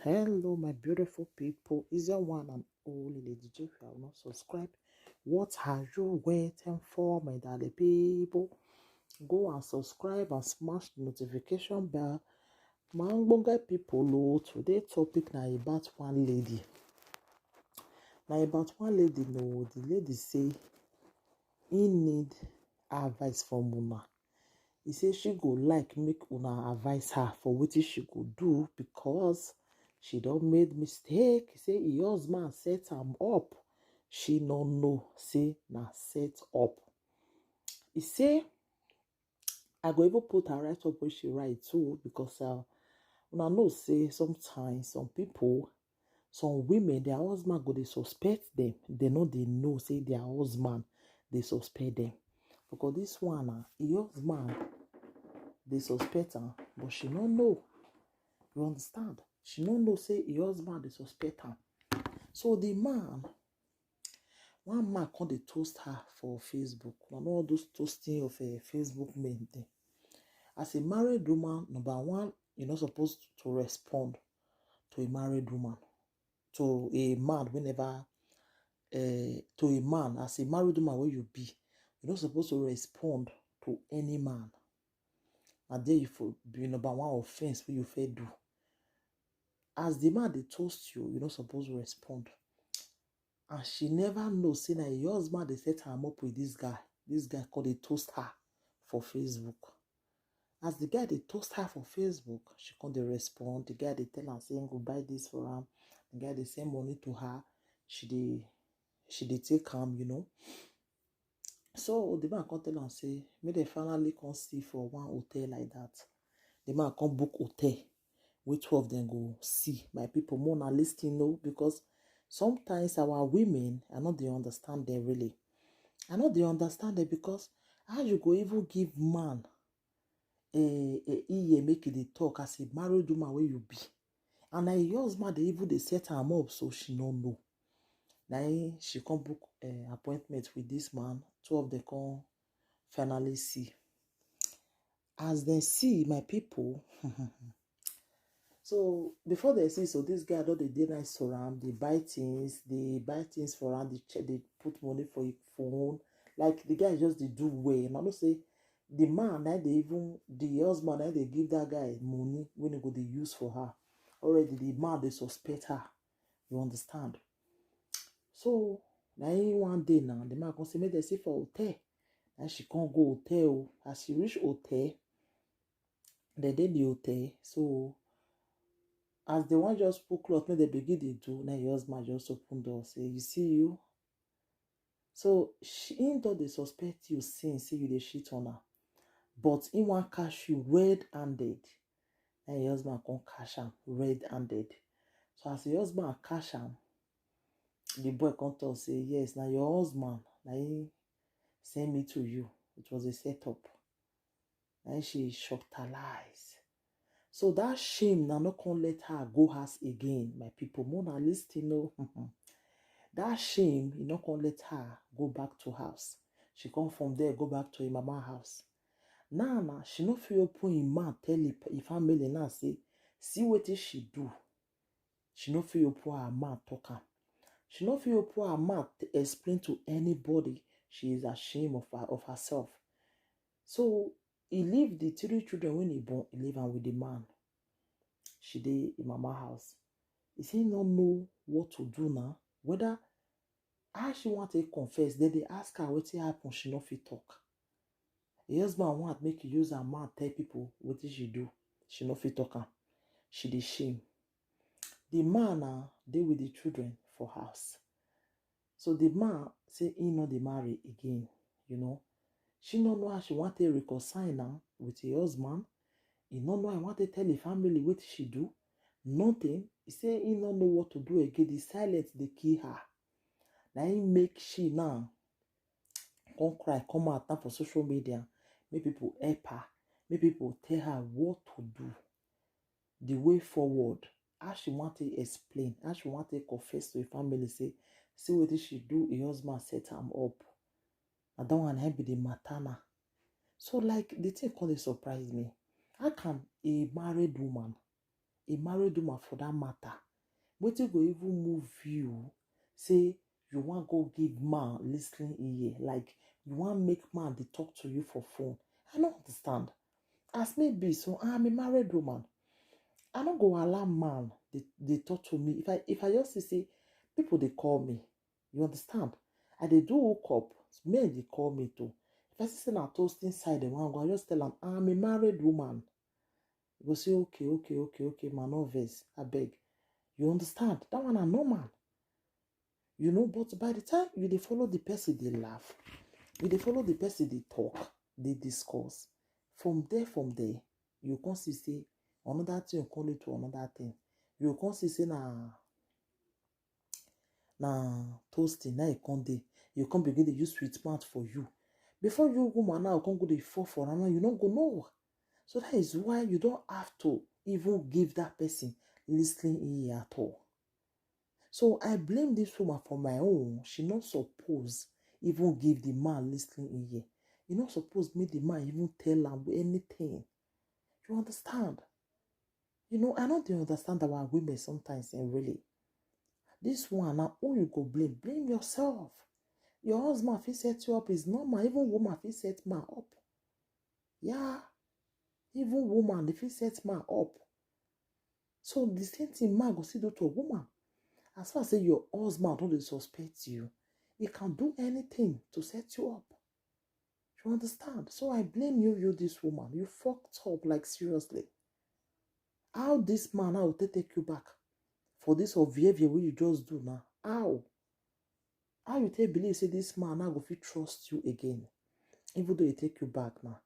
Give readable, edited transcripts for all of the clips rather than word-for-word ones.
Hello, my beautiful people. Is your one and only Lady J? If you have not subscribed, what are you waiting for, my darling people? Go and subscribe and smash the notification bell. My ogbonge people, today topic na about one lady. Na about one lady, no, the lady say he need advice from una. He say she go like make una advise her for wetin she go do because she don made mistake. He say her husband set am up. She no know say na set up. He say I go even put her right up wey she write too because una know say sometimes some people, some women, their husband go dey suspect them. They no dey know say their husband dey suspect them. Because this one her husband dey suspect am, but she no know. You understand? She no know say her husband dey suspect am. So the man, one man come dey toast her for Facebook. You know all those toasting of Facebook men dem. As a married woman, number one, you're not supposed to respond to a married woman, to a man whenever, to a man as a married woman where you be, you're not supposed to respond to any man. And there you for be number one offense wey you fair do. As the man dey toast you, you're not supposed to respond. And she never know say na her husband dey set am up with this guy. This guy called dey toast her for Facebook. As the guy dey toast her for Facebook, she come dey respond. The guy dey tell am say go buy this for am. The guy dey send money to her. She dey take am, you know. So the man come tell am say make dem finally come see for one hotel like that. The man come book hotel wey two of them go see. My people, more na lis ten o, because sometimes our women, I no dey understand them really. I no dey understand them because how you go even give man a ear make e dey talk as a married woman wey you be, and na her husband dey even dey set am up, so she no know. Na she come book appointment with this man. Two of them come finally see. As they see, my people, so before they see, so this guy don dey nice for am. They buy things for am. They put money for him phone. Like the guy just dey do well. And I know say the man that they even the husband that they give that guy money when he go dey use for her. Already the man they suspect her. You understand? So now one day now the man come say make dem see for hotel. And she can't go hotel. As she reach hotel, they did the hotel. So as the one just put cloth, make they begin to do. Now your husband just open door, say, "You see you." So he don't they suspect you since say you dey shit on her, but he want catch you red-handed. Now your husband come catch him red-handed. So as your husband catch him, the boy come tell say, "Yes, now your husband, now he send me to you. It was a setup." And she shocked her lies. So that shame now not gonna let her go house again, my people. More than listening, no. That shame, you not gonna let her go back to house. She come from there, go back to her mama house. Now, she no feel open him mouth, tell her family now say, see what she do. She no feel open her mouth talk am. She no feel open her mouth explain to anybody. She is ashamed of herself. So he leave the 3 children when he born. He leave am with the man. She dey in mama house. He say no know what to do now. Whether how she want to confess, then they ask her wetin happen. She no fit talk. Her husband want make you use her mouth tell people wetin she do. She no fit talk am. She dey shame. The man dey with the children for house. So the man say he no dey marry again. You know, she no know how she want to reconcile now with her husband. He no know how want to tell the family what she do. Nothing. He say he no know what to do again. The silence dey kill her. Now he make she now come cry, come out now for social media. Make people help her. Make people tell her what to do. The way forward. How she want to explain. How she want to confess to her family. Say, see what she do. Her husband set him up. I don't want to be the matana. So like the thing called surprise me. How can a married woman, a married woman for that matter, wetin go even move you say you wan go give man listening ear, like you wan make man dey talk to you for phone? I no understand. As me be, so I'm a married woman. I no go allow man they talk to me. If I just say people they call me, you understand? I they do hook up, men they call me too. If I say na toast inside the one, I just tell them I'm a married woman. You go say okay, man, no vex, I beg. You understand? That one I normal. You know, but by the time you they follow the person, they laugh. You they follow the person, they talk, they discuss. From there, you can see say another thing you call it to another thing. You can see say na toasting, now you come dey. You come begin to use sweet mouth for you. Before you woman now come go dey fall for am, you don't go know. So that is why you don't have to even give that person listening ear at all. So I blame this woman for my own. She not supposed even give the man listening ear. You not supposed make the man even tell him anything. You understand? You know, I don't understand our women sometimes, and really. This one now, who you go blame? Blame yourself. Your husband fit set you up is normal. Even woman fit set man up. Yeah. Even woman, they fit set man up. So the same thing man go still do to a woman. As far as say your husband don't suspect you, he can do anything to set you up. You understand? So I blame you this woman. You fucked up, like seriously. How this man now will take you back for this of behavior what you just do now? How? How you take believe say this man now go fit trust you again, even though he take you back now?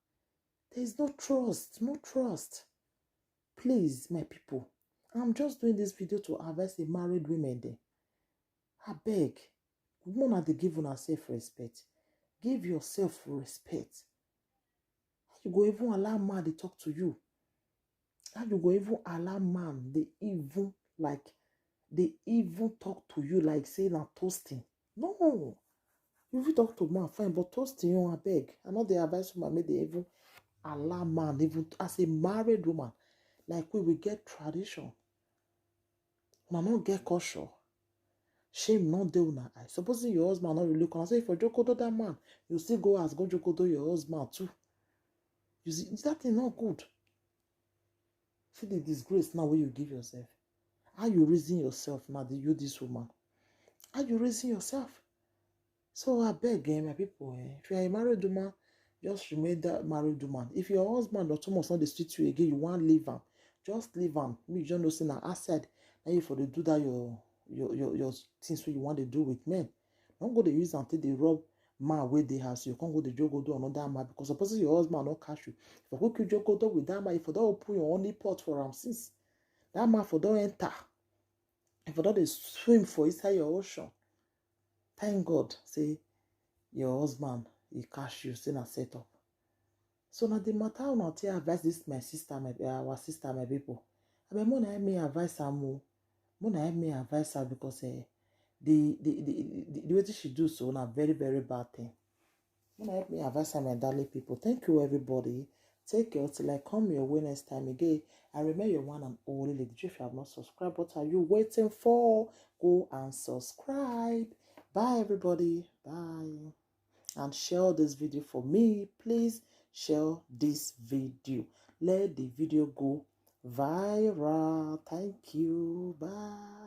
There is no trust, no trust. Please, my people, I'm just doing this video to advise the married women there. I beg, woman they give on self-respect. Give yourself respect. How you go even allow man they talk to you? How you go even allow man they even talk to you like say na toasting? No. You will talk to man, fine, but toasting you, I beg. I know the advice woman made they even allow man, even as a married woman, like we get tradition. Man not get culture. Shame not do una eye. Supposing your husband not really can say if you jokodo that man, you still go as go jokodo your husband too. You see, that thing not good. See the disgrace now where you give yourself. How you raising yourself now, you this woman? How you raising yourself? So I beg, my people, if you are a married woman, just remain that married woman. If your husband or Thomas not the street you again, you want leave him, just leave him. Me, you know, say now outside, now you for the do that your things what you want to do with men. Don't go to use until they rob man where they have, so you can't go to joke go do another man, because supposing your husband not catch you. If you cook joke go do with that man, if you don't open your only pot for him since that man for don't enter, if you don't swim for inside your ocean, thank God, say your husband he catch you, say na set up. So now the matter on tell advise this my sister, our sister, my people. I mean, more na me advise her more. More na me advise her because the way she do so na very very bad thing. More na me advise her, my darling people. Thank you everybody. Take care till I come your way next time again. I remember your one and only Lady J. If you have not subscribed, what are you waiting for? Go and subscribe. Bye everybody. Bye. And share this video for me. Please share this video. Let the video go viral. Thank you. Bye.